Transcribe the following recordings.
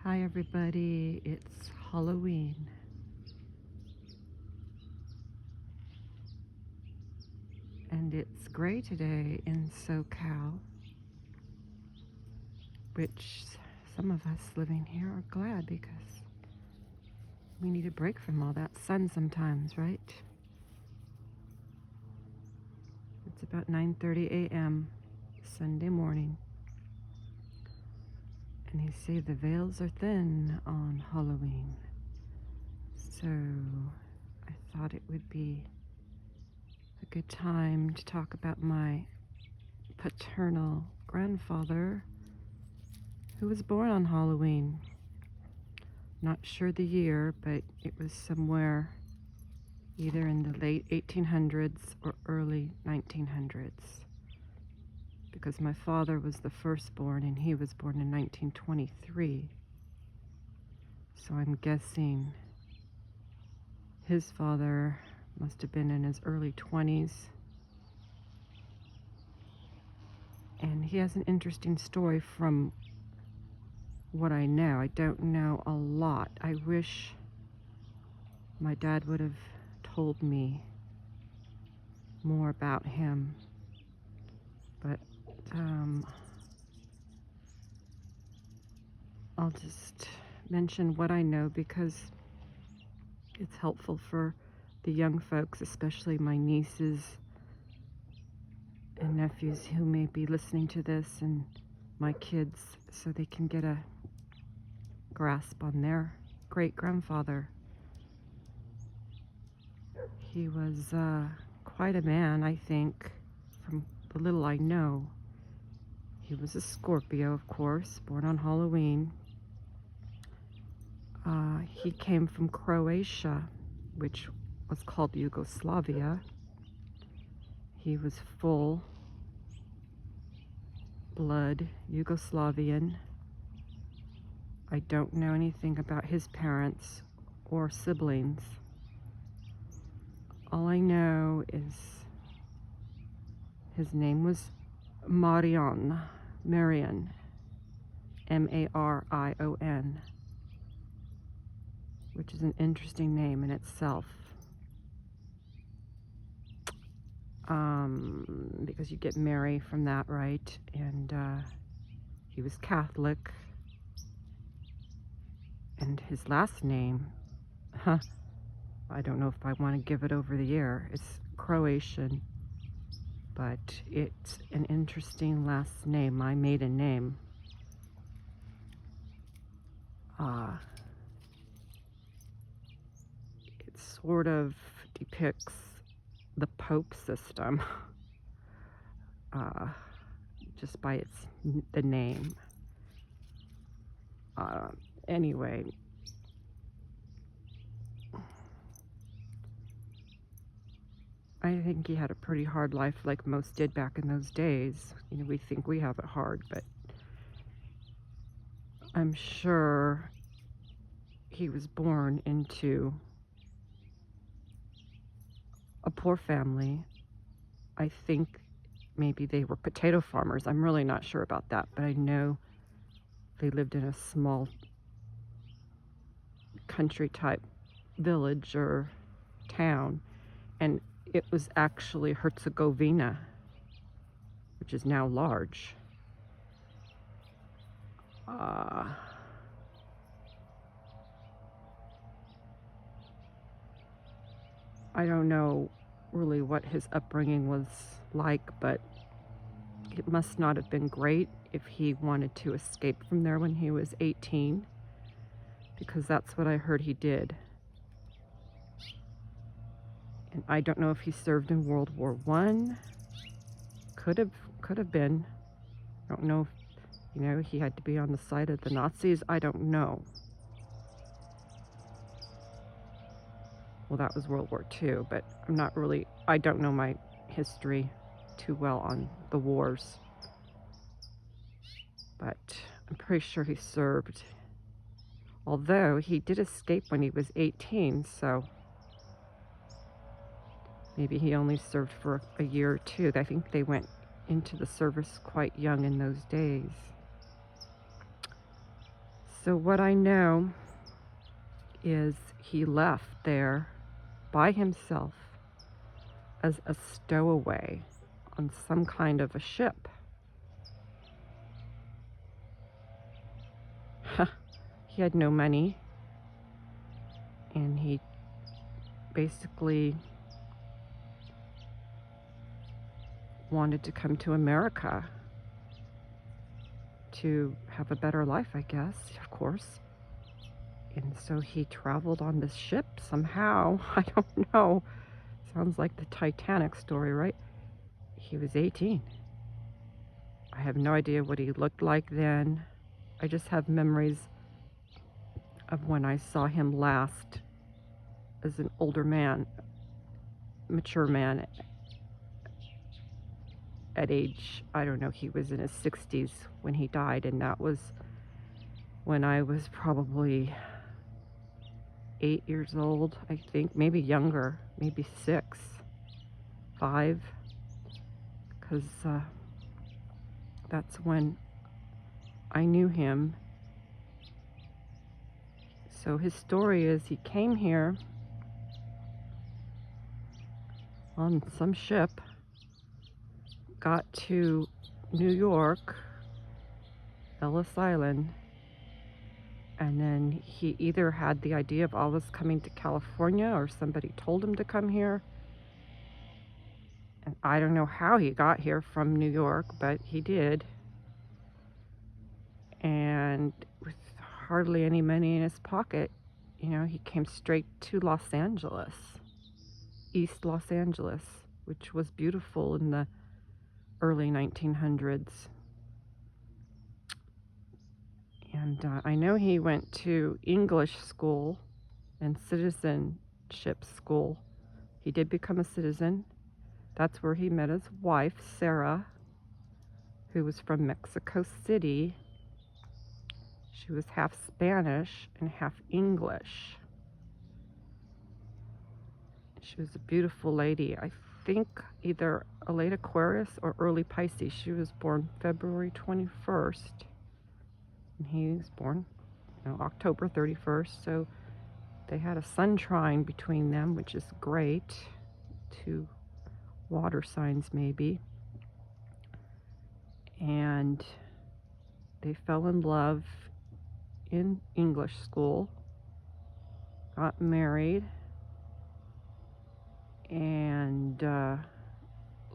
Hi everybody, it's Halloween and it's gray today in SoCal, which some of us living here are glad because we need a break from all that sun sometimes, right? It's about 9:30 a.m. Sunday morning, and they say the veils are thin on Halloween, so I thought it would be a good time to talk about my paternal grandfather who was born on Halloween. Not sure the year, but it was somewhere either in the late 1800s or early 1900s, because my father was the firstborn and he was born in 1923. So I'm guessing his father must have been in his early 20s. And he has an interesting story from what I know. I don't know a lot. I wish my dad would have told me more about him, but I'll just mention what I know because it's helpful for the young folks, especially my nieces and nephews who may be listening to this, and my kids, so they can get a grasp on their great-grandfather. He was quite a man, I think, from the little I know. He was a Scorpio, of course, born on Halloween. He came from Croatia, which was called Yugoslavia. He was full blood Yugoslavian. I don't know anything about his parents or siblings. All I know is his name was Marion, M-A-R-I-O-N, which is an interesting name in itself, because you get Mary from that, right? And he was Catholic, and his last name, I don't know if I want to give it over the air. It's Croatian, but it's an interesting last name, my maiden name. It sort of depicts the Pope system, just by the name. Anyway, I think he had a pretty hard life, like most did back in those days. You know, we think we have it hard, but I'm sure he was born into a poor family. I think maybe they were potato farmers. I'm really not sure about that, but I know they lived in a small country type village or town, and it was actually Herzegovina, which is now large. I don't know really what his upbringing was like, but it must not have been great if he wanted to escape from there when he was 18, because that's what I heard he did. And I don't know if he served in World War I. Could have been. I don't know if, he had to be on the side of the Nazis. I don't know. Well, that was World War II, but I don't know my history too well on the wars. But I'm pretty sure he served. Although he did escape when he was 18, so maybe he only served for a year or two. I think they went into the service quite young in those days. So what I know is he left there by himself as a stowaway on some kind of a ship. He had no money, and he basically wanted to come to America to have a better life, I guess, of course. And so he traveled on this ship somehow. I don't know. Sounds like the Titanic story, right? He was 18. I have no idea what he looked like then. I just have memories of when I saw him last as an older man, mature man, at age, I don't know, he was in his 60s when he died, and that was when I was probably 8 years old, I think, maybe younger, maybe 6, 5, because that's when I knew him. So his story is he came here on some ship, got to New York, Ellis Island, and then he either had the idea of always coming to California or somebody told him to come here. And I don't know how he got here from New York, but he did. And with hardly any money in his pocket, you know, he came straight to Los Angeles, East Los Angeles, which was beautiful in the early 1900s. And I know he went to English school and citizenship school. He did become a citizen. That's where he met his wife, Sarah, who was from Mexico City. She was half Spanish and half English. She was a beautiful lady. I think either a late Aquarius or early Pisces. She was born February 21st. And he was born, October 31st. So they had a sun trine between them, which is great. 2 water signs maybe. And they fell in love in English school, got married, and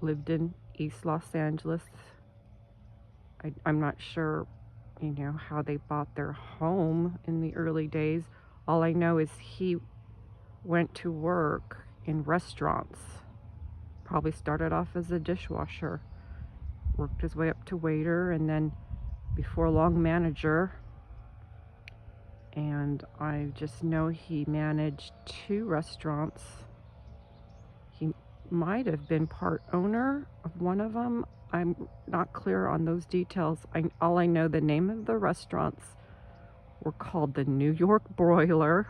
lived in East Los Angeles. I'm not sure, how they bought their home in the early days. All I know is he went to work in restaurants. Probably started off as a dishwasher, worked his way up to waiter, and then before long manager. And I just know he managed 2 restaurants. He might have been part owner of one of them. I'm not clear on those details. All I know, the name of the restaurants were called the New York Broiler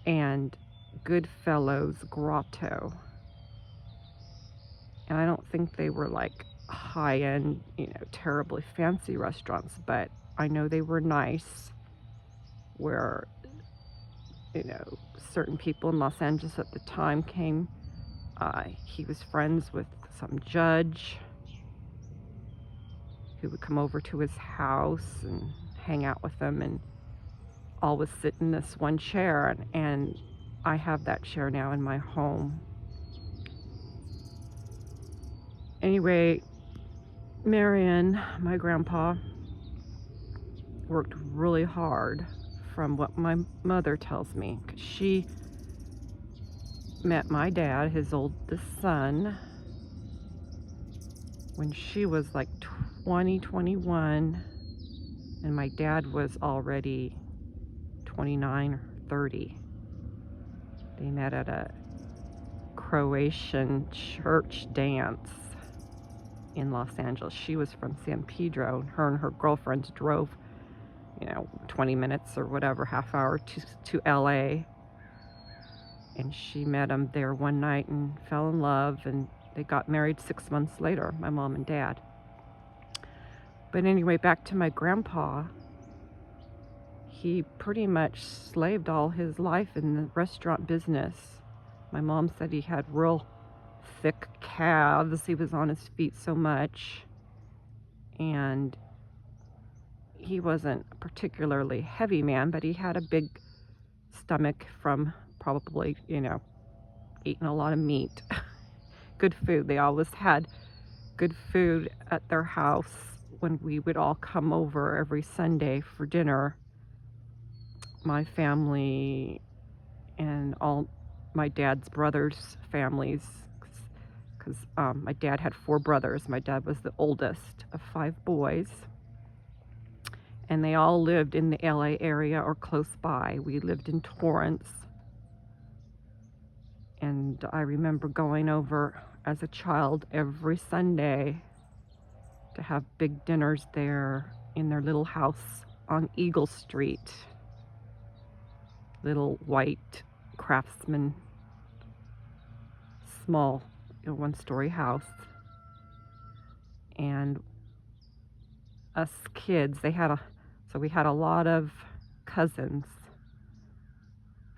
and Goodfellows Grotto. And I don't think they were like high-end, terribly fancy restaurants, but I know they were nice, where, certain people in Los Angeles at the time came. He was friends with some judge who would come over to his house and hang out with them and always sit in this one chair. And I have that chair now in my home. Anyway, Marion, my grandpa, worked really hard, from what my mother tells me, 'cause she met my dad, his oldest son, when she was like 21, and my dad was already 29 or 30. They met at a Croatian church dance in Los Angeles. She was from San Pedro. Her and her girlfriends drove, 20 minutes or whatever, half hour to LA. And she met him there one night and fell in love, and they got married 6 months later, my mom and dad. But anyway, back to my grandpa. he pretty much slaved all his life in the restaurant business. My mom said he had real thick calves. He was on his feet so much. And he wasn't a particularly heavy man, but he had a big stomach from probably, eating a lot of meat. Good food. They always had good food at their house when we would all come over every Sunday for dinner. My family and all my dad's brothers' families, because my dad had 4 brothers. My dad was the oldest of 5 boys, and they all lived in the LA area or close by. We lived in Torrance, and I remember going over as a child every Sunday to have big dinners there in their little house on Eagle Street. Little white craftsman, small, 1-story house. And us kids, so we had a lot of cousins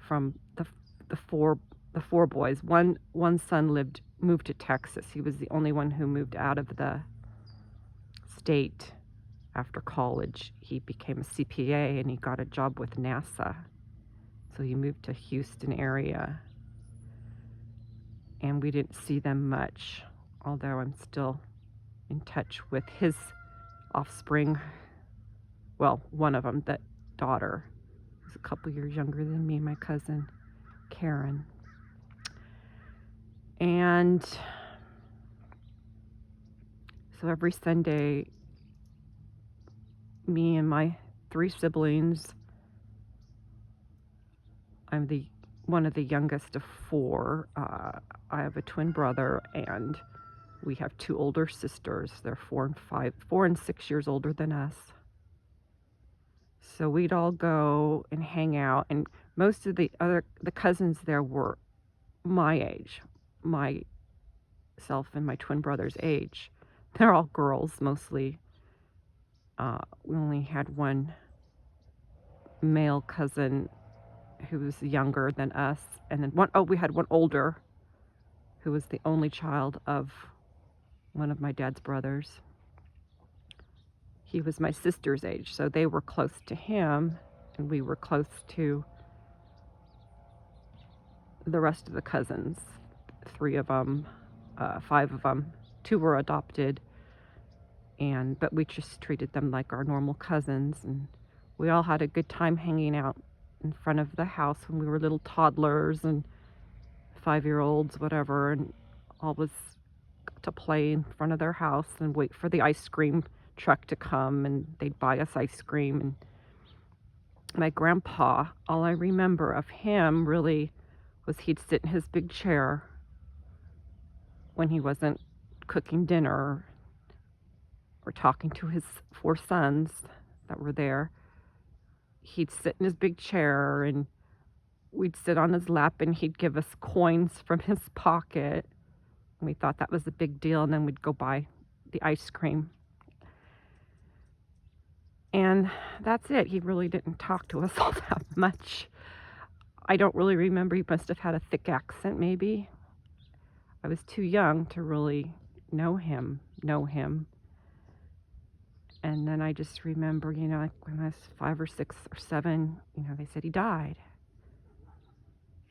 from the four boys. One son moved to Texas. He was the only one who moved out of the state after college. He became a CPA and he got a job with NASA. So he moved to Houston area. And we didn't see them much, although I'm still in touch with his offspring. Well, one of them, that daughter, who's a couple years younger than me, my cousin Karen. And so every Sunday, me and my 3 siblings, I'm one of the youngest of 4. I have a twin brother, and we have 2 older sisters. They're 4 and 6 years older than us. So we'd all go and hang out, and most of the cousins there were my age, myself and my twin brother's age. They're all girls mostly. We only had one male cousin who was younger than us, and then we had one older, who was the only child of one of my dad's brothers. He was my sister's age, so they were close to him, and we were close to the rest of the cousins. 3 of them, 5 of them, 2 were adopted, but we just treated them like our normal cousins, and we all had a good time hanging out in front of the house when we were little toddlers and 5-year-olds, whatever, and always got to play in front of their house and wait for the ice cream truck to come, and they'd buy us ice cream. And my grandpa, all I remember of him really was he'd sit in his big chair when he wasn't cooking dinner or talking to his 4 sons that were there. He'd sit in his big chair, and we'd sit on his lap, and he'd give us coins from his pocket. And we thought that was a big deal, and then we'd go buy the ice cream. And that's it. He really didn't talk to us all that much. I don't really remember. He must have had a thick accent, maybe. I was too young to really know him. And then I just remember, like when I was 5 or 6 or 7, they said he died.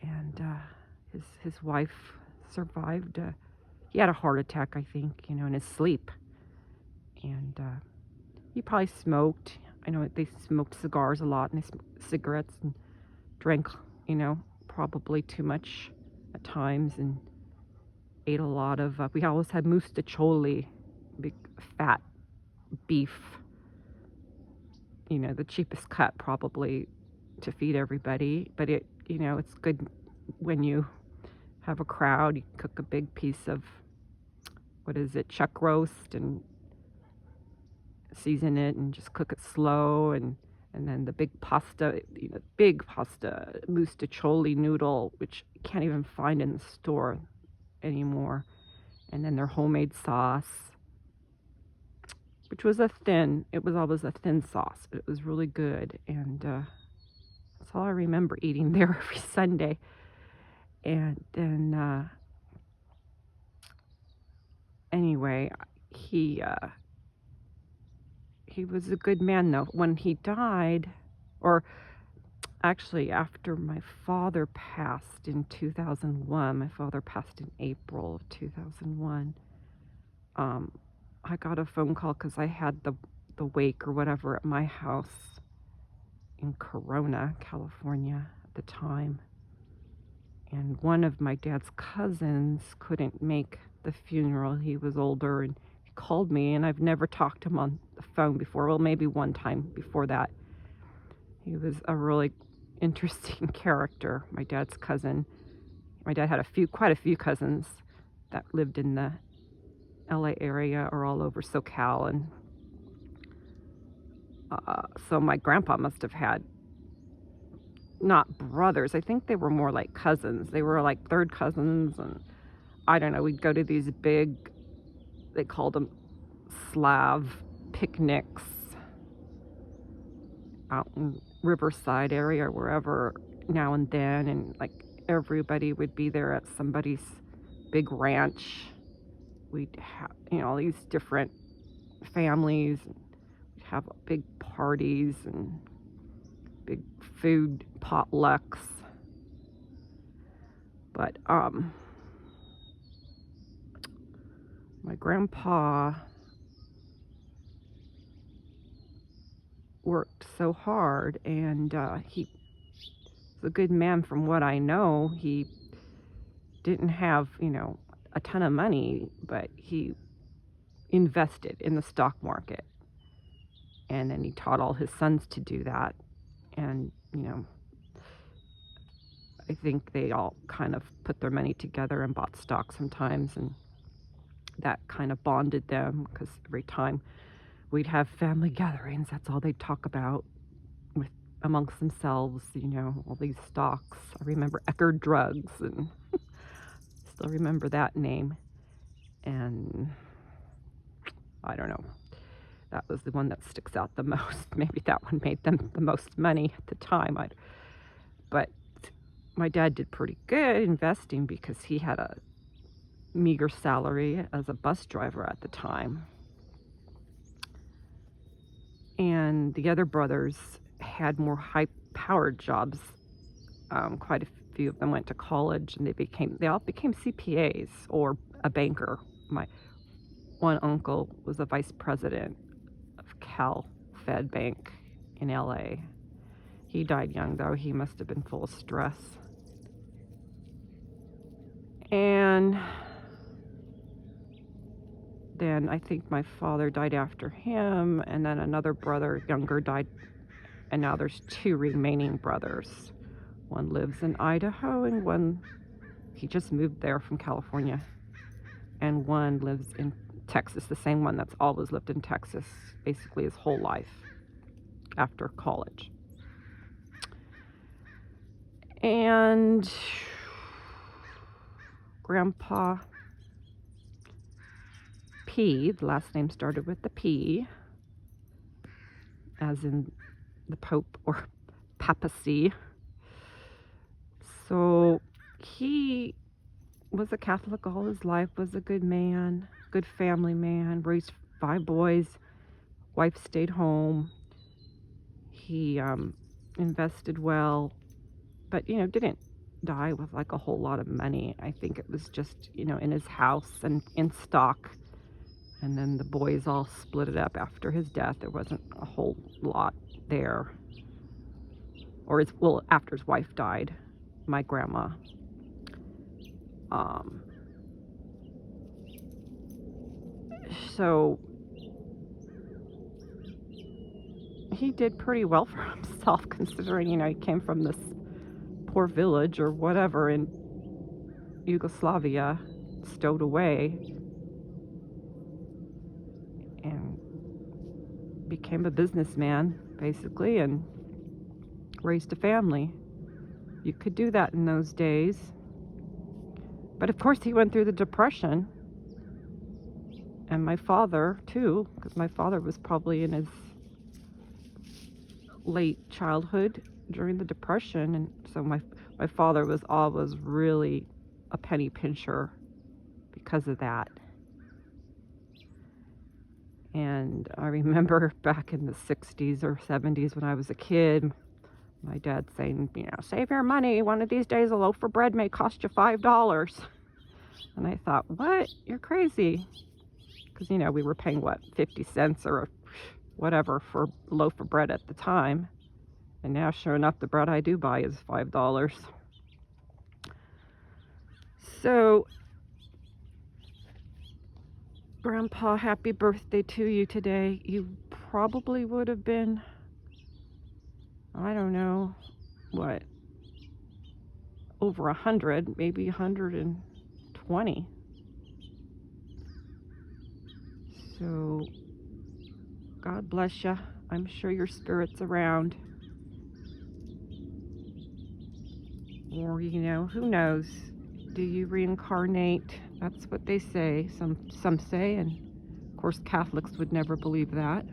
And his wife survived. He had a heart attack, I think, in his sleep. And he probably smoked. I know they smoked cigars a lot, and they smoked cigarettes and drank, probably too much at times, and ate a lot of, we always had mustacholi, big fat beef, the cheapest cut probably to feed everybody. But it's good when you have a crowd. You cook a big piece of, chuck roast, and season it and just cook it slow, and then the big pasta, mustacholi noodle, which you can't even find in the store anymore, and then their homemade sauce, which was it was always a thin sauce, but it was really good. And That's all I remember, eating there every Sunday. And then, anyway, he he was a good man, though. When he died, or actually after my father passed in 2001, my father passed in April of 2001, I got a phone call because I had the wake or whatever at my house in Corona, California at the time. And one of my dad's cousins couldn't make the funeral. He was older, and he called me, and I've never talked to him on the phone before. Well, maybe one time before that. He was a really interesting character, my dad's cousin. My dad had quite a few cousins that lived in the LA area or all over SoCal, and so my grandpa must have had not brothers. I think they were more like cousins. They were like third cousins, and I don't know. We'd go to these big, they called them Slav picnics out in Riverside area or wherever now and then, and like everybody would be there at somebody's big ranch. We'd have, all these different families, and we'd have big parties and big food potlucks. But my grandpa worked so hard, and he was a good man. From what I know, he didn't have a ton of money, but he invested in the stock market, and then he taught all his sons to do that. And I think they all kind of put their money together and bought stock sometimes, and that kind of bonded them, because every time we'd have family gatherings, that's all they'd talk about amongst themselves, all these stocks. I remember Eckerd Drugs, and still remember that name. And I don't know, that was the one that sticks out the most. Maybe that one made them the most money at the time. But my dad did pretty good investing, because he had a meager salary as a bus driver at the time. And the other brothers had more high-powered jobs. Quite a few of them went to college, and they all became CPAs or a banker. My one uncle was a vice president of Cal Fed Bank in LA. He died young, though. He must have been full of stress. And then I think my father died after him, and then another brother, younger, died, and now there's two remaining brothers. One lives in Idaho, and one, he just moved there from California, and one lives in Texas, the same one that's always lived in Texas basically his whole life after college. And Grandpa P, the last name started with the P, as in the Pope or papacy. So he was a Catholic all his life, was a good man, good family man, raised 5 boys, wife stayed home. He invested well, but didn't die with like a whole lot of money. I think it was just in his house and in stock, and then the boys all split it up after his death. There wasn't a whole lot there, or after his wife died, my grandma. So he did pretty well for himself, considering he came from this poor village or whatever in Yugoslavia, stowed away, and became a businessman basically, and raised a family. You could do that in those days. But of course he went through the Depression, and my father too, because my father was probably in his late childhood, during the Depression, and so my father was always really a penny pincher because of that. And I remember back in the 60s or 70s when I was a kid, my dad saying, save your money. One of these days a loaf of bread may cost you $5. And I thought, what? You're crazy. Because, we were paying, 50 cents or whatever for a loaf of bread at the time. And now, sure enough, the bread I do buy is $5. So, Grandpa, happy birthday to you today. You probably would have been, I don't know, over 100, maybe 120. So, God bless you. I'm sure your spirit's around. Or, who knows? Do you reincarnate? That's what they say. Some say, and of course Catholics would never believe that.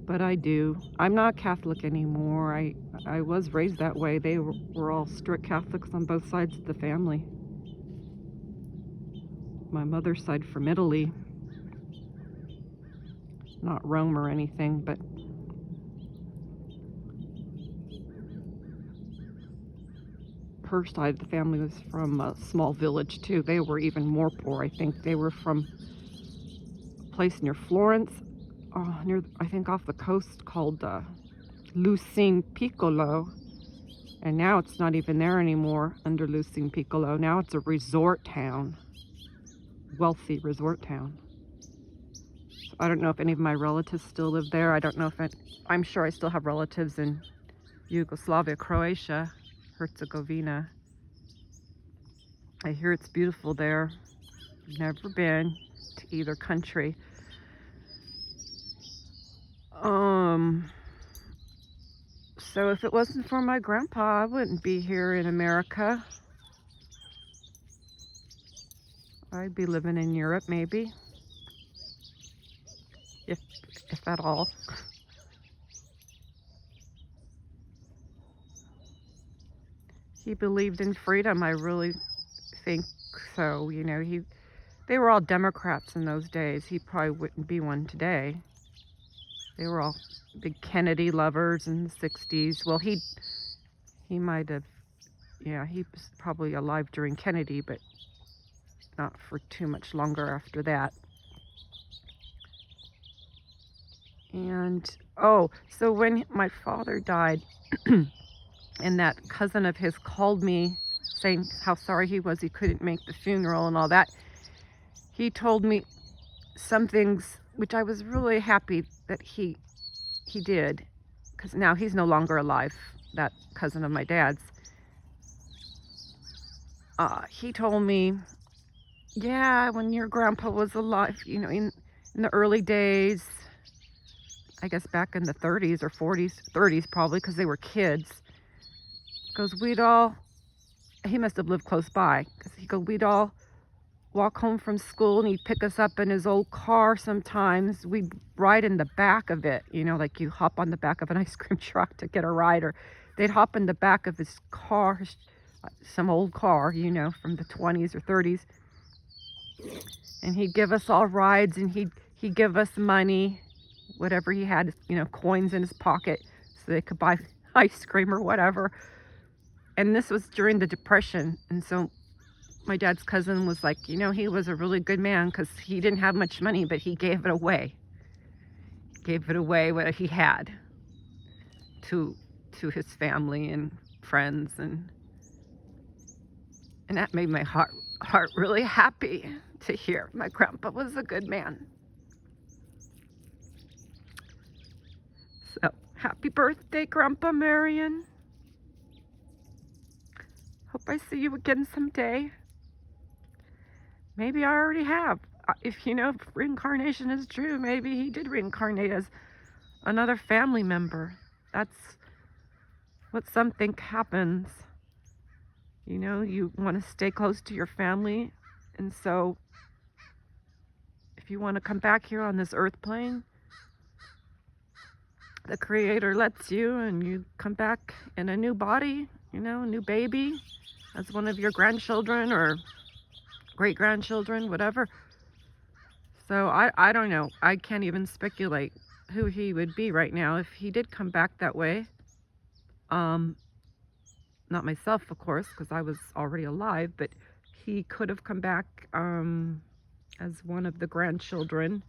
But I do. I'm not Catholic anymore. I was raised that way. They were all strict Catholics on both sides of the family. My mother's side from Italy. Not Rome or anything, but her side of the family was from a small village too. They were even more poor. I think they were from a place near Florence, near, I think, off the coast called Lucine Piccolo. And now it's not even there anymore under Lucine Piccolo. Now it's a resort town, wealthy resort town. So I don't know if any of my relatives still live there. I don't know if I'm sure I still have relatives in Yugoslavia, Croatia, Herzegovina. I hear it's beautiful there. Never been to either country. So if it wasn't for my grandpa, I wouldn't be here in America. I'd be living in Europe, maybe. If at all. He believed in freedom, I really think so. They were all Democrats in those days. He probably wouldn't be one today. They were all big Kennedy lovers in the 60s. Well, he might have, he was probably alive during Kennedy, but not for too much longer after that. And, so when my father died, and that cousin of his called me saying how sorry he was he couldn't make the funeral and all that, he told me some things which I was really happy that he did, because now he's no longer alive, that cousin of my dad's. He told me, when your grandpa was alive, in the early days, I guess back in the 30s or 30s probably, because they were kids, because he must have lived close by, because we'd all walk home from school and he'd pick us up in his old car sometimes. We'd ride in the back of it, like you hop on the back of an ice cream truck to get a ride, or they'd hop in the back of his car, some old car, from the 20s or 30s. And he'd give us all rides, and he'd give us money, whatever he had, coins in his pocket, so they could buy ice cream or whatever. And this was during the Depression, and so my dad's cousin was like, he was a really good man because he didn't have much money, but he gave it away. Gave it away what he had to his family and friends, and that made my heart really happy to hear. My grandpa was a good man. So, happy birthday, Grandpa Marion. Hope I see you again someday. Maybe I already have. If reincarnation is true, maybe he did reincarnate as another family member. That's what some think happens. You want to stay close to your family, and so if you want to come back here on this earth plane, the Creator lets you and you come back in a new body, a new baby, as one of your grandchildren or great-grandchildren, whatever. So I don't know. I can't even speculate who he would be right now if he did come back that way. Not myself, of course, because I was already alive, but he could have come back as one of the grandchildren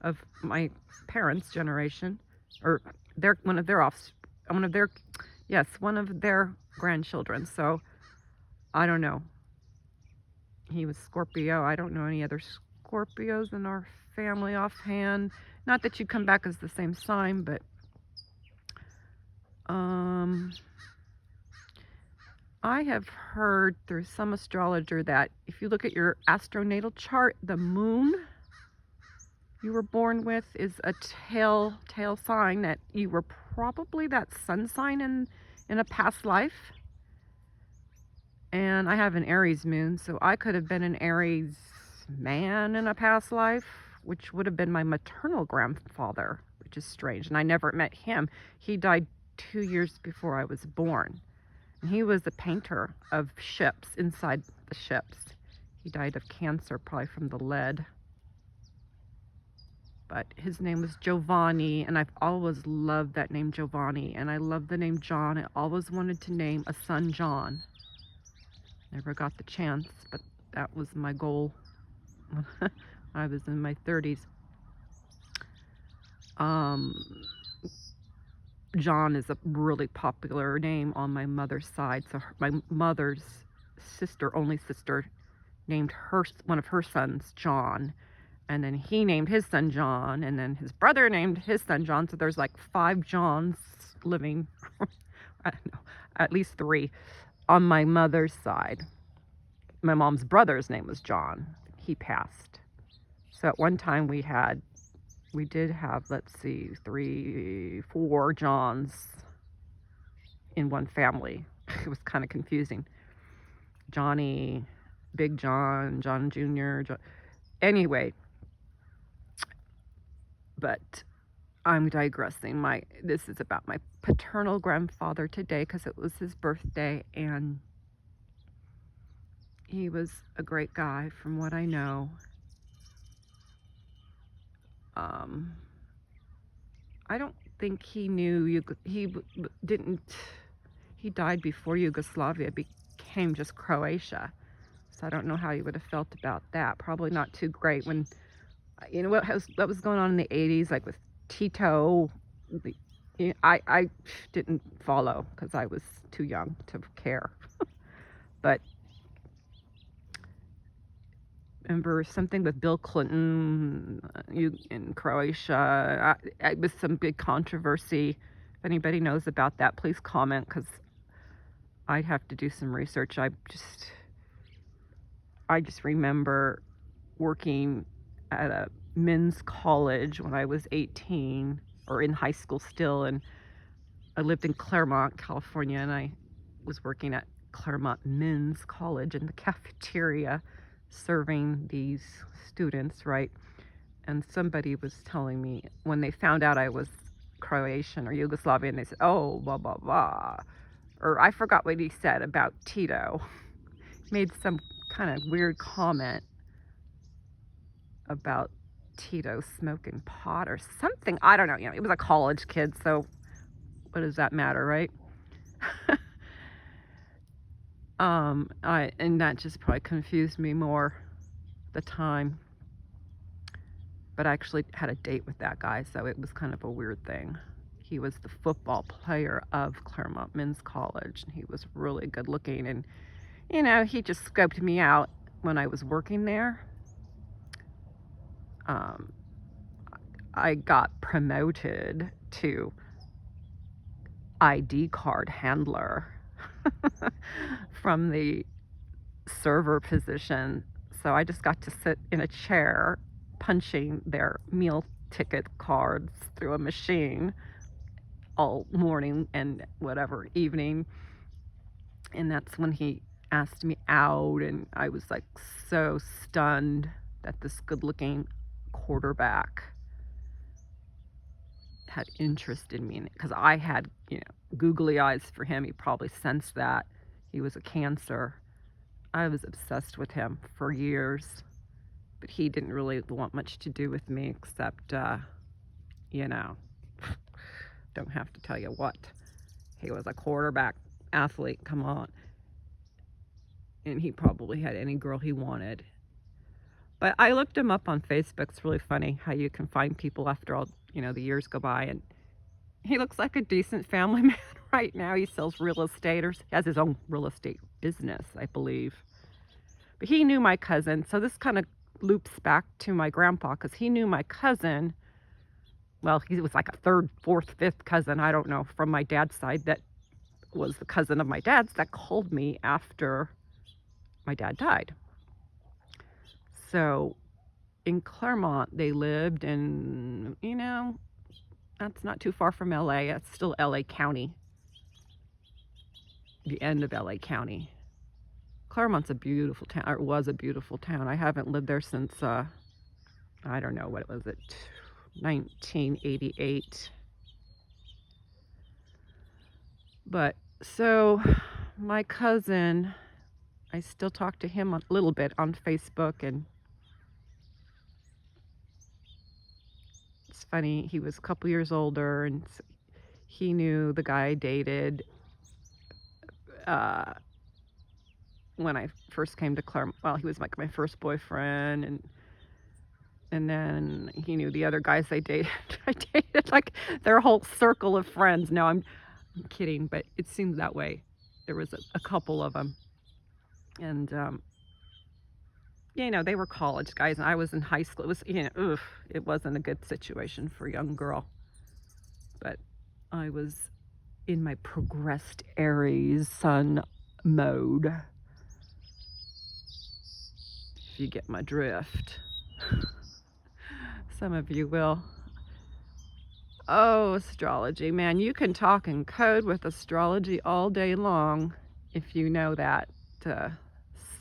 of my parents' generation, or one of their grandchildren. So I don't know. He was Scorpio. I don't know any other Scorpios in our family offhand. Not that you come back as the same sign, but I have heard through some astrologer that if you look at your astronatal chart, the moon you were born with is a tail sign, that you were probably that sun sign in a past life. And I have an Aries moon, so I could have been an Aries man in a past life, which would have been my maternal grandfather, which is strange. And I never met him. He died 2 years before I was born. And he was a painter of ships, inside the ships. He died of cancer, probably from the lead. But his name was Giovanni, and I've always loved that name, Giovanni. And I love the name John. I always wanted to name a son John. Never got the chance, but that was my goal when I was in my 30s. John is a really popular name on my mother's side. So my mother's only sister, named one of her sons John. And then he named his son John. And then his brother named his son John. So there's like 5 Johns living, I don't know, at least 3 on my mother's side. My mom's brother's name was John. He passed. So at one time we did have, let's see, 3, 4 Johns in one family. It was kind of confusing. Johnny, Big John, John Jr. Anyway, but I'm digressing. This is about my paternal grandfather today because it was his birthday, and he was a great guy from what I know. I don't think he knew, he died before Yugoslavia became just Croatia. So I don't know how he would have felt about that. Probably not too great when, what was going on in the 80s, like with Tito. I didn't follow because I was too young to care. But remember something with Bill Clinton in Croatia. It was some big controversy. If anybody knows about that, please comment, because I'd have to do some research. I just remember working at a men's college when I was 18, or in high school still, and I lived in Claremont, California, and I was working at Claremont Men's College in the cafeteria, serving these students, right? And somebody was telling me when they found out I was Croatian or Yugoslavian, they said, oh, blah, blah, blah. Or I forgot what he said about Tito. Made some kind of weird comment about Tito smoking pot or something. I don't know. It was a college kid, so what does that matter, right? And that just probably confused me more at the time. But I actually had a date with that guy, so it was kind of a weird thing. He was the football player of Claremont Men's College, and he was really good looking. And, he just scoped me out when I was working there. I got promoted to ID card handler from the server position. So I just got to sit in a chair punching their meal ticket cards through a machine all morning and whatever evening. And that's when he asked me out, and I was like so stunned that this good-looking quarterback had interest in me, because I had, googly eyes for him. He probably sensed that. He was a Cancer. I was obsessed with him for years, but he didn't really want much to do with me except, don't have to tell you what. He was a quarterback athlete, come on. And he probably had any girl he wanted. But I looked him up on Facebook. It's really funny how you can find people after all, the years go by. And he looks like a decent family man right now. He sells real estate, or has his own real estate business, I believe. But he knew my cousin. So this kind of loops back to my grandpa, because he knew my cousin. Well, he was like a third, fourth, fifth cousin, I don't know, from my dad's side, that was the cousin of my dad's that called me after my dad died. So in Claremont, they lived, and, that's not too far from LA. It's still LA County, the end of LA County. Claremont's a beautiful town, or it was a beautiful town. I haven't lived there since, I don't know, what was it, 1988. But so my cousin, I still talk to him a little bit on Facebook, and it's funny, he was a couple years older, and he knew the guy I dated when I first came to Claremont. Well, he was like my first boyfriend, and then he knew the other guys I dated. I dated like their whole circle of friends. No, I'm kidding, but it seemed that way. There was a couple of them, and they were college guys, and I was in high school. It was, it wasn't a good situation for a young girl. But I was in my progressed Aries sun mode, if you get my drift. Some of you will. Oh, astrology, man, you can talk in code with astrology all day long if you know that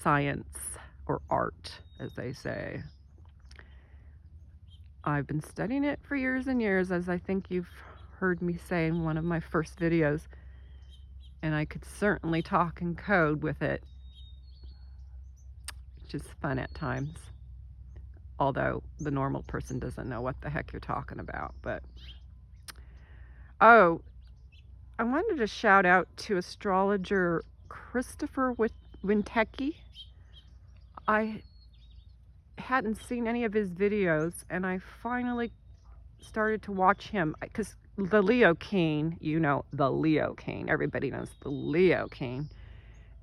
science, or art, as they say. I've been studying it for years and years, as I think you've heard me say in one of my first videos, and I could certainly talk in code with it, which is fun at times, although the normal person doesn't know what the heck you're talking about. But oh, I wanted to shout out to astrologer Christopher Wintecki. I hadn't seen any of his videos, and I finally started to watch him, because the Leo King, the Leo King, everybody knows the Leo King,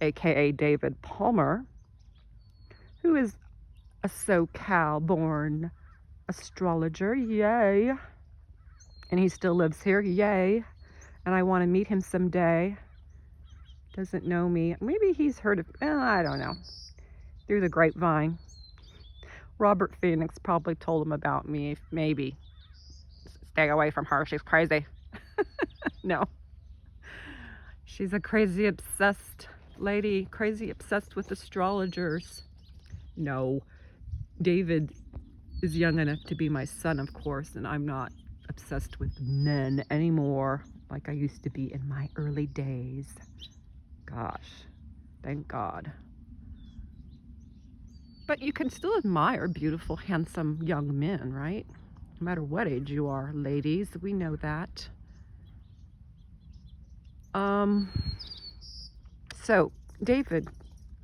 aka David Palmer, who is a SoCal born astrologer, yay, and he still lives here, yay, and I want to meet him someday. Doesn't know me. Maybe he's heard of, I don't know, through the grapevine. Robert Phoenix probably told him about me, maybe. Stay away from her, she's crazy. No. She's a crazy obsessed lady, crazy obsessed with astrologers. No. David is young enough to be my son, of course, and I'm not obsessed with men anymore like I used to be in my early days. Gosh, thank God. But you can still admire beautiful, handsome young men, right? No matter what age you are, ladies, we know that. So David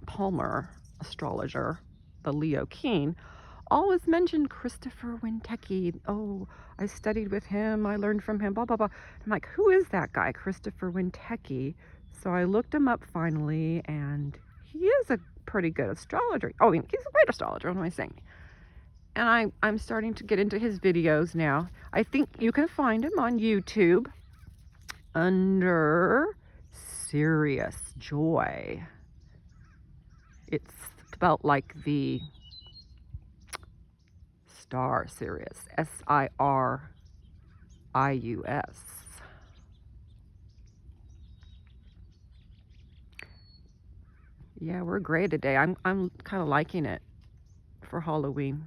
Palmer, astrologer, the Leo King, always mentioned Christopher Wintecki. Oh, I studied with him, I learned from him, blah, blah, blah. I'm like, who is that guy, Christopher Wintecki? So I looked him up finally, and he is a pretty good astrologer. Oh, he's a great astrologer, what am I saying? And I'm starting to get into his videos now. I think you can find him on YouTube under Serious Joy. It's spelled like the star Sirius, Sirius. Yeah, we're gray today. I'm kind of liking it for Halloween.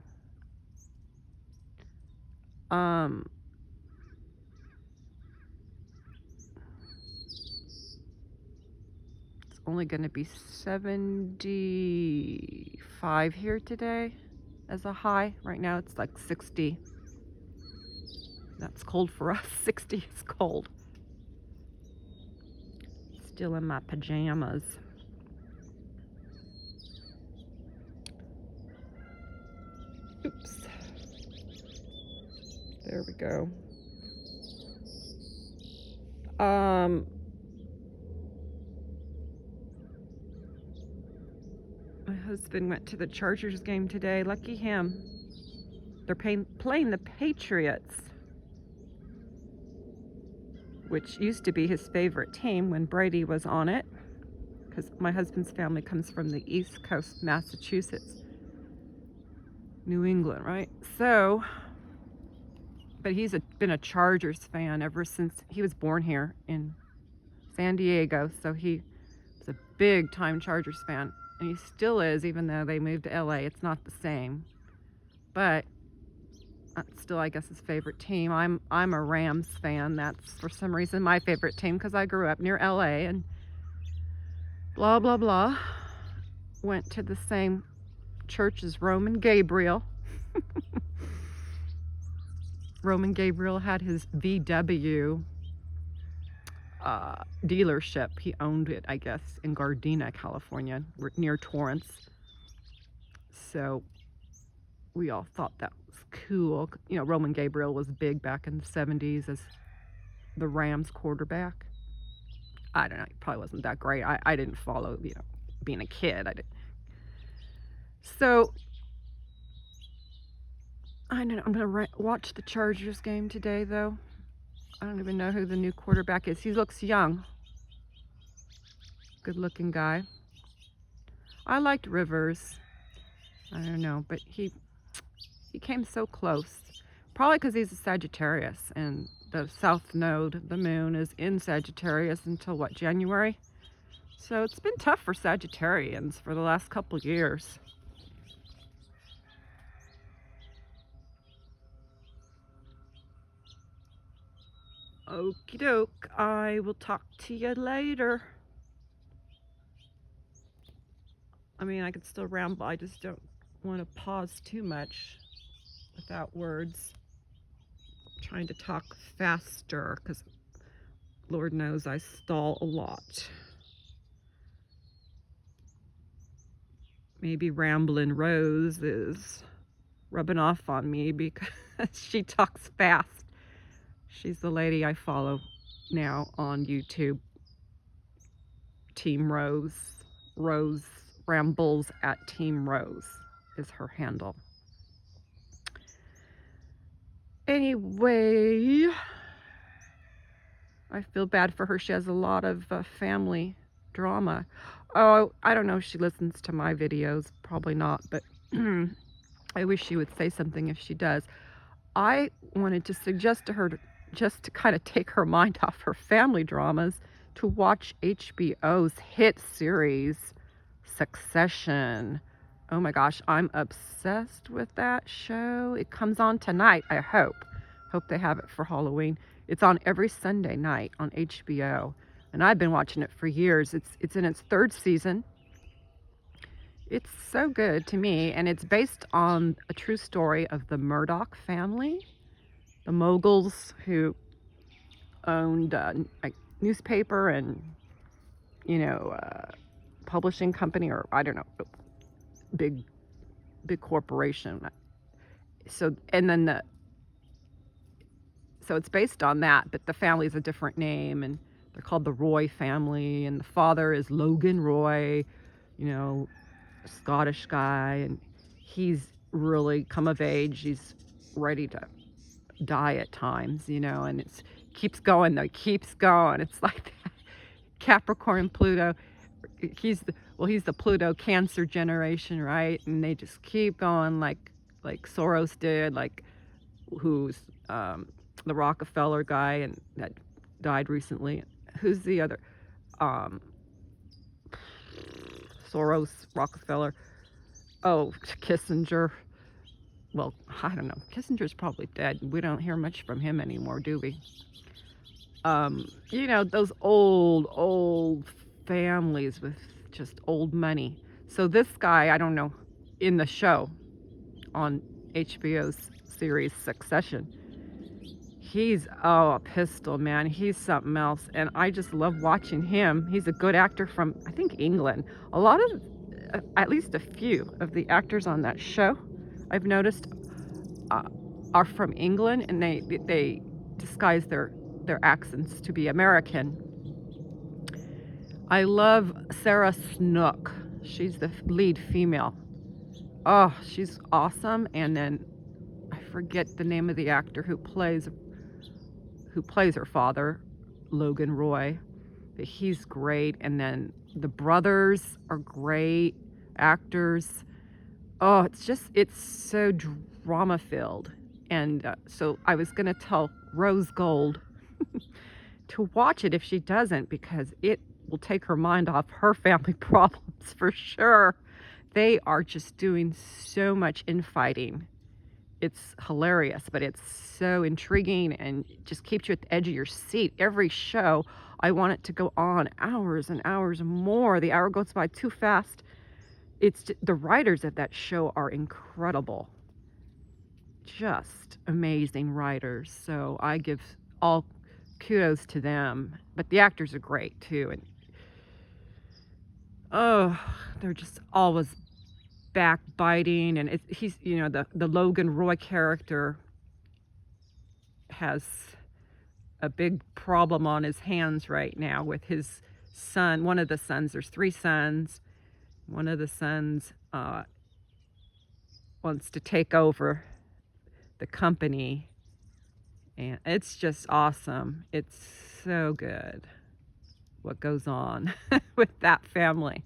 only going to be 75 here today as a high. Right now it's like 60. That's cold for us. 60 is cold. Still in my pajamas. Oops. There we go. My husband went to the Chargers game today. Lucky him. They're playing the Patriots, which used to be his favorite team when Brady was on it, because my husband's family comes from the East Coast, Massachusetts, New England, right? So, but he's been a Chargers fan ever since he was born here in San Diego, so he was a big time Chargers fan, and he still is, even though they moved to LA. It's not the same, but still, I guess, his favorite team. I'm a Rams fan. That's for some reason my favorite team, because I grew up near LA and blah blah blah. Went to the same church as Roman Gabriel. Roman Gabriel had his VW dealership. He owned it, I guess, in Gardena, California, near Torrance. So we all thought that was cool. You know, Roman Gabriel was big back in the 70s as the Rams quarterback. I don't know, he probably wasn't that great. I didn't follow, you know, being a kid. I didn't. So I don't know. I'm gonna watch the Chargers game today, though. I don't even know who the new quarterback is. He looks young. Good looking guy. I liked Rivers. I don't know, but he came so close. Probably because he's a Sagittarius, and the south node, the moon, is in Sagittarius until what, January? So it's been tough for Sagittarians for the last couple years. Okie doke. I will talk to you later. I mean, I could still ramble. I just don't want to pause too much without words. I'm trying to talk faster because Lord knows I stall a lot. Maybe Ramblin' Rose is rubbing off on me because she talks fast. She's the lady I follow now on YouTube. Team Rose. Rose Rambles at Team Rose is her handle. Anyway, I feel bad for her. She has a lot of family drama. Oh, I don't know if she listens to my videos. Probably not, but I wish she would say something if she does. I wanted to suggest to her just to kind of take her mind off her family dramas, to watch HBO's hit series, Succession. Oh my gosh, I'm obsessed with that show. It comes on tonight, I hope. Hope they have it for Halloween. It's on every Sunday night on HBO, and I've been watching it for years. It's in its 3rd season. It's so good to me, and it's based on a true story of the Murdoch family, the moguls who owned a newspaper and, you know, publishing company, or I don't know, big corporation. So, and then so it's based on that, but the family is a different name, and they're called the Roy family, and the father is Logan Roy, you know, a Scottish guy, and he's really come of age. He's ready to die at times, you know, and it keeps going though. It keeps going. It's like that. Capricorn Pluto. He's the Pluto Cancer generation, right? And they just keep going, like Soros did, like who's the Rockefeller guy and that died recently. Who's the other? Soros, Rockefeller. Oh, Kissinger. Well, I don't know. Kissinger's probably dead. We don't hear much from him anymore, do we? You know, those old families with just old money. So this guy, I don't know, in the show on HBO's series Succession, he's, oh, a pistol, man. He's something else. And I just love watching him. He's a good actor from, I think, England. A lot of, at least a few of the actors on that show, I've noticed, uh, are from England, and they disguise their accents to be American. I love Sarah Snook. She's the lead female. Oh, she's awesome. And then I forget the name of the actor who plays her father, Logan Roy. But he's great. And then the brothers are great actors. Oh, it's so drama filled. And so I was gonna tell Rose Gold to watch it if she doesn't, because it will take her mind off her family problems for sure. They are just doing so much infighting. It's hilarious, but it's so intriguing and just keeps you at the edge of your seat. Every show, I want it to go on hours and hours more. The hour goes by too fast. The writers of that show are incredible. Just amazing writers. So I give all kudos to them. But the actors are great too. And oh, they're just always backbiting. And he's, the Logan Roy character has a big problem on his hands right now with his son. One of the sons, there's 3 sons. One of the sons wants to take over the company, and it's just awesome. It's so good what goes on with that family.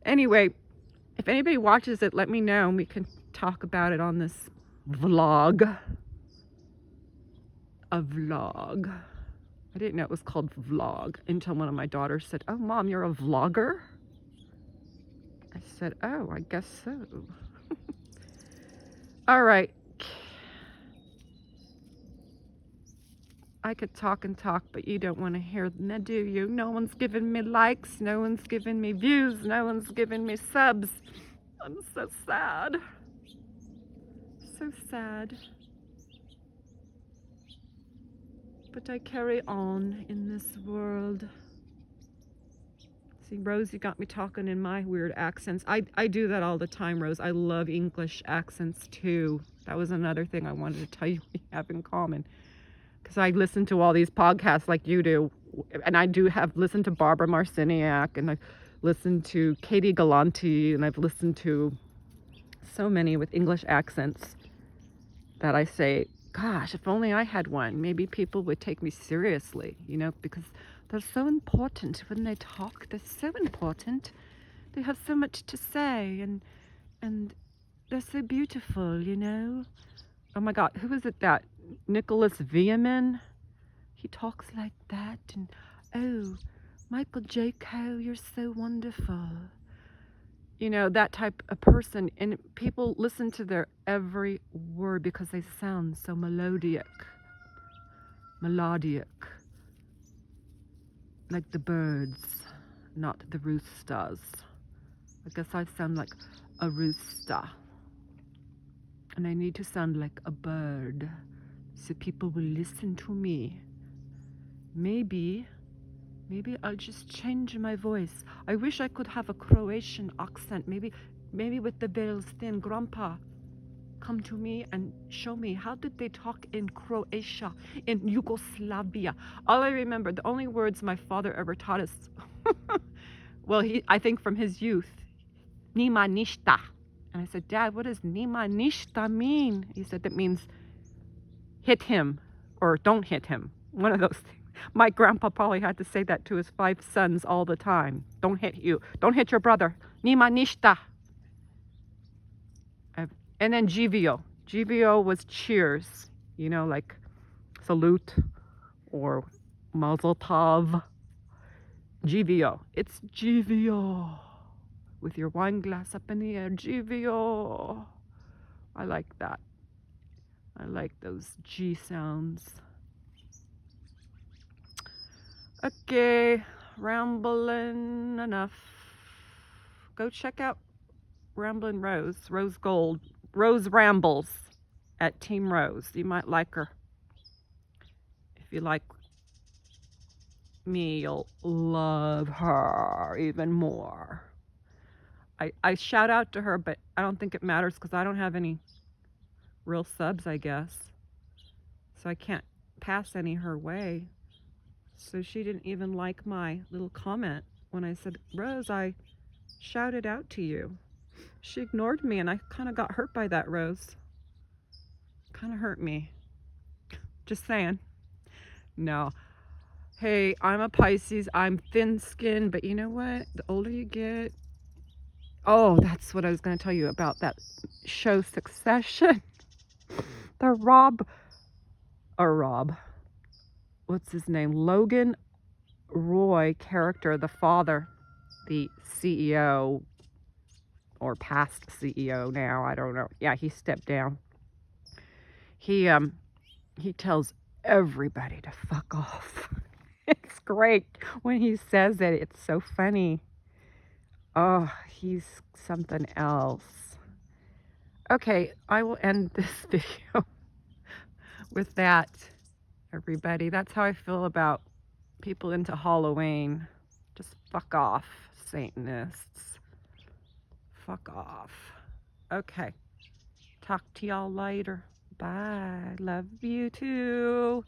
Anyway, if anybody watches it, let me know and we can talk about it on this vlog. A vlog. I didn't know it was called vlog until one of my daughters said, "Oh, Mom, you're a vlogger?" I said, "Oh, I guess so." All right. I could talk and talk, but you don't want to hear them, do you? No one's giving me likes. No one's giving me views. No one's giving me subs. I'm so sad. So sad. But I carry on in this world. See, Rose, you got me talking in my weird accents. I do that all the time, Rose. I love English accents too. That was another thing I wanted to tell you we have in common. Because I listen to all these podcasts like you do. And I do have listened to Barbara Marciniak, and I've listened to Katie Galante, and I've listened to so many with English accents that I say, gosh, if only I had one, maybe people would take me seriously, because they're so important when they talk. They're so important. They have so much to say, and they're so beautiful, Oh my God, who is it that? Nicholas Veerman? He talks like that, and oh, Michael J. Coe, you're so wonderful. That type of person, and people listen to their every word because they sound so melodic, like the birds, not the roosters. I guess I sound like a rooster, and I need to sound like a bird so people will listen to me. Maybe I'll just change my voice. I wish I could have a Croatian accent. Maybe with the veils thin. Grandpa, come to me and show me, how did they talk in Croatia, in Yugoslavia? All I remember, the only words my father ever taught us, well, I think from his youth, Nima ništa. And I said, Dad, what does Nima ništa mean? He said, that means hit him or don't hit him. One of those things. My grandpa probably had to say that to his 5 sons all the time. Don't hit you. Don't hit your brother. Nima ništa. And then Givio. Givio was cheers. Like salute or mazel tov. Givio. It's Givio. With your wine glass up in the air. Givio. I like that. I like those G sounds. Okay, rambling enough. Go check out Ramblin' Rose Gold, Rose Rambles at Team Rose. You might like her. If you like me, you'll love her even more. I shout out to her, but I don't think it matters because I don't have any real subs, I guess. So I can't pass any her way. So she didn't even like my little comment when I said, Rose, I shouted out to you. She ignored me, and I kind of got hurt by that, Rose. Kind of hurt me. Just saying. No. Hey, I'm a Pisces. I'm thin-skinned, but you know what? The older you get... Oh, that's what I was going to tell you about that show Succession. The Rob... What's his name? Logan Roy character, the father, the CEO, or past CEO now, I don't know. Yeah, he stepped down. He tells everybody to fuck off. It's great when he says it. It's so funny. Oh, he's something else. Okay, I will end this video with that, everybody. That's how I feel about people into Halloween. Just fuck off, Satanists. Fuck off. Okay. Talk to y'all later. Bye. Love you too.